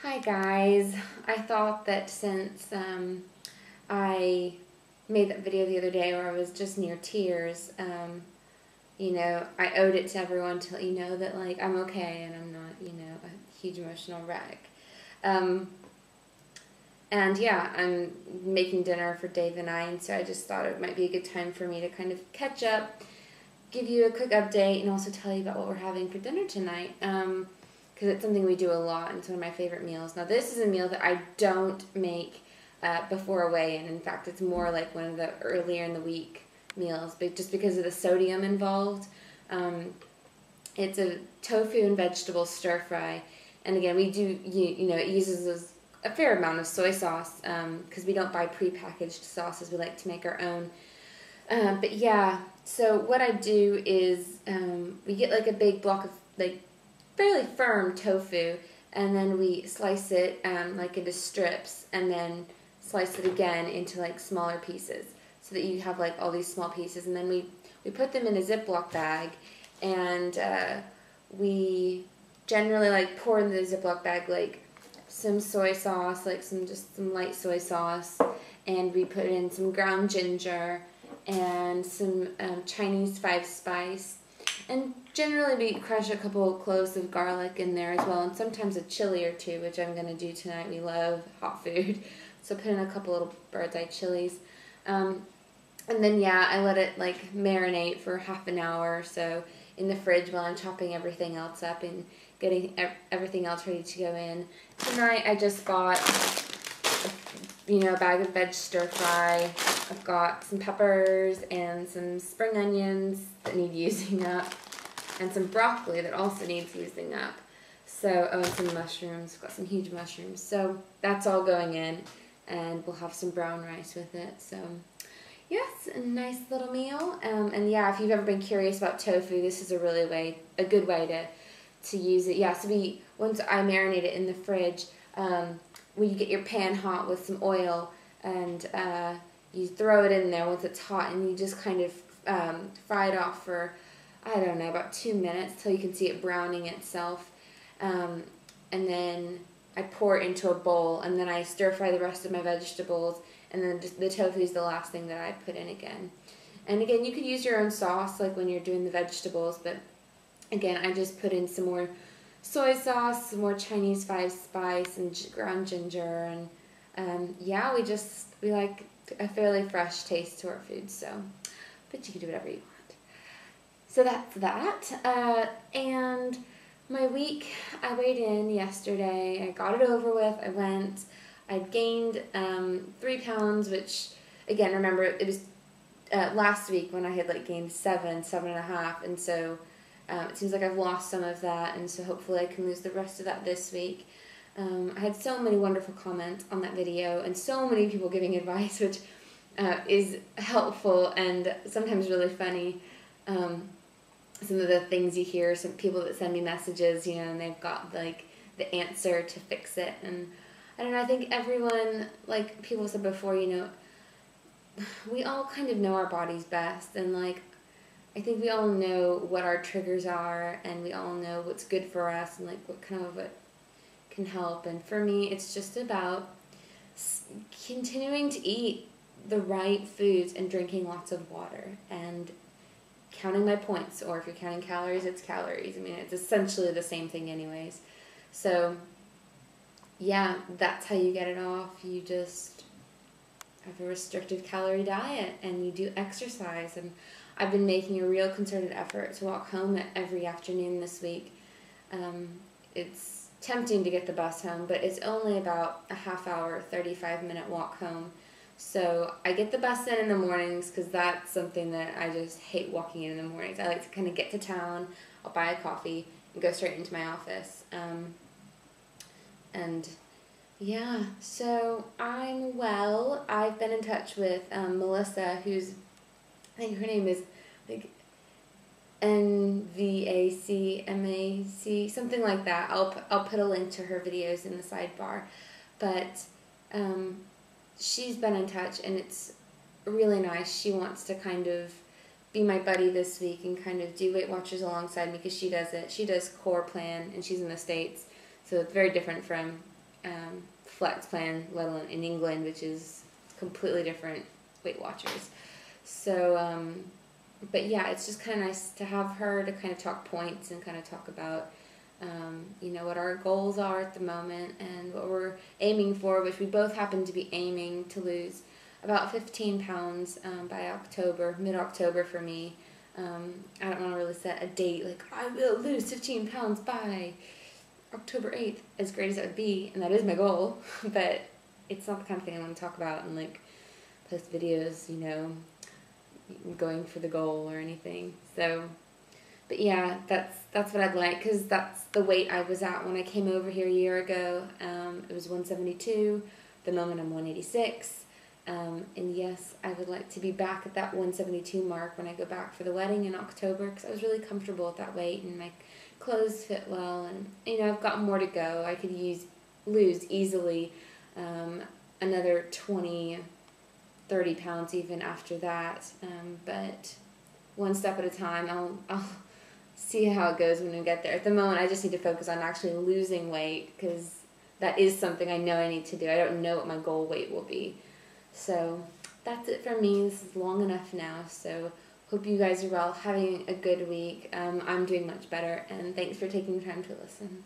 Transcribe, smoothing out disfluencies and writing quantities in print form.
Hi guys, I thought that since I made that video the other day where I was just near tears, I owed it to everyone to let you know that like I'm okay and I'm not, a huge emotional wreck. And yeah, I'm making dinner for Dave and I, and so I just thought it might be a good time for me to kind of catch up, give you a quick update, and also tell you about what we're having for dinner tonight. Because it's something we do a lot, and it's one of my favorite meals. Now, this is a meal that I don't make before a weigh-in. In fact, it's more like one of the earlier in the week meals, but just because of the sodium involved. It's a tofu and vegetable stir fry, and again, we do it uses a fair amount of soy sauce because we don't buy prepackaged sauces. We like to make our own. But yeah, so what I do is we get like a big block of like fairly firm tofu, and then we slice it like into strips, and then slice it again into like smaller pieces, so that you have like all these small pieces, and then we put them in a Ziploc bag, and we generally like pour in the Ziploc bag like some soy sauce, like some light soy sauce, and we put in some ground ginger and some Chinese 5-spice. And generally we crush a couple cloves of garlic in there as well, and sometimes a chili or two, which I'm going to do tonight. We love hot food. So put in a couple little bird's eye chilies. And then yeah, I let it like marinate for half an hour or so in the fridge while I'm chopping everything else up and getting everything else ready to go in. Tonight I just got a bag of veg stir fry. I've got some peppers and some spring onions that need using up, and some broccoli that also needs using up. So, and some mushrooms. I've got some huge mushrooms. So that's all going in, and we'll have some brown rice with it. So yes, a nice little meal. And yeah, if you've ever been curious about tofu, this is a good way to use it. Yeah, so once I marinate it in the fridge, when you get your pan hot with some oil, and you throw it in there once it's hot, and you just kind of fry it off for, I don't know, about 2 minutes till you can see it browning itself. And then I pour it into a bowl, and then I stir fry the rest of my vegetables, and then the tofu is the last thing that I put in again. And again, you could use your own sauce like when you're doing the vegetables, but again, I just put in some more soy sauce, some more Chinese 5-spice, and ground ginger, and yeah, we like a fairly fresh taste to our food, so, but you can do whatever you want. So that's that, and my week, I weighed in yesterday, I got it over with, I'd gained 3 pounds, which, again, remember, it was last week when I had like gained 7.5, and so it seems like I've lost some of that, and so hopefully I can lose the rest of that this week. I had so many wonderful comments on that video, and so many people giving advice, which is helpful and sometimes really funny. Some of the things you hear, some people that send me messages, and they've got like the answer to fix it, and I don't know, I think everyone, like people said before, we all kind of know our bodies best, and like I think we all know what our triggers are, and we all know what's good for us, and like what can help. And for me, it's just about continuing to eat the right foods and drinking lots of water and counting my points, or if you're counting calories, it's calories. I mean, it's essentially the same thing anyways. So yeah, that's how you get it off. You just have a restrictive calorie diet, and you do exercise, and I've been making a real concerted effort to walk home every afternoon this week. It's tempting to get the bus home, but it's only about a half hour, 35-minute walk home. So I get the bus in the mornings, because that's something that I just hate walking in the mornings. I like to kind of get to town, I'll buy a coffee, and go straight into my office. And yeah, so I'm well. I've been in touch with Melissa, who's, I think her name is like NVAC, something like that. I'll put a link to her videos in the sidebar. But she's been in touch, and it's really nice. She wants to kind of be my buddy this week and kind of do Weight Watchers alongside me, because she does it. She does Core Plan, and she's in the States, so it's very different from flex plan, let alone in England, which is completely different Weight Watchers. So, but yeah, it's just kind of nice to have her to kind of talk points and kind of talk about, you know, what our goals are at the moment and what we're aiming for, which we both happen to be aiming to lose about 15 pounds by October, mid-October for me. I don't want to really set a date, like, I will lose 15 pounds by October 8th, as great as that would be, and that is my goal, but it's not the kind of thing I want to talk about and, like, post videos, you know, going for the goal or anything. So, but yeah, that's what I'd like, because that's the weight I was at when I came over here a year ago. It was 172. The moment I'm 186. And yes, I would like to be back at that 172 mark when I go back for the wedding in October, because I was really comfortable at that weight and my clothes fit well, and you know, I've got more to go. I could lose easily another 20, 30 pounds even after that, but one step at a time. I'll see how it goes when we get there. At the moment, I just need to focus on actually losing weight, because that is something I know I need to do. I don't know what my goal weight will be. So that's it for me. This is long enough now, so hope you guys are well, having a good week. I'm doing much better, and thanks for taking the time to listen.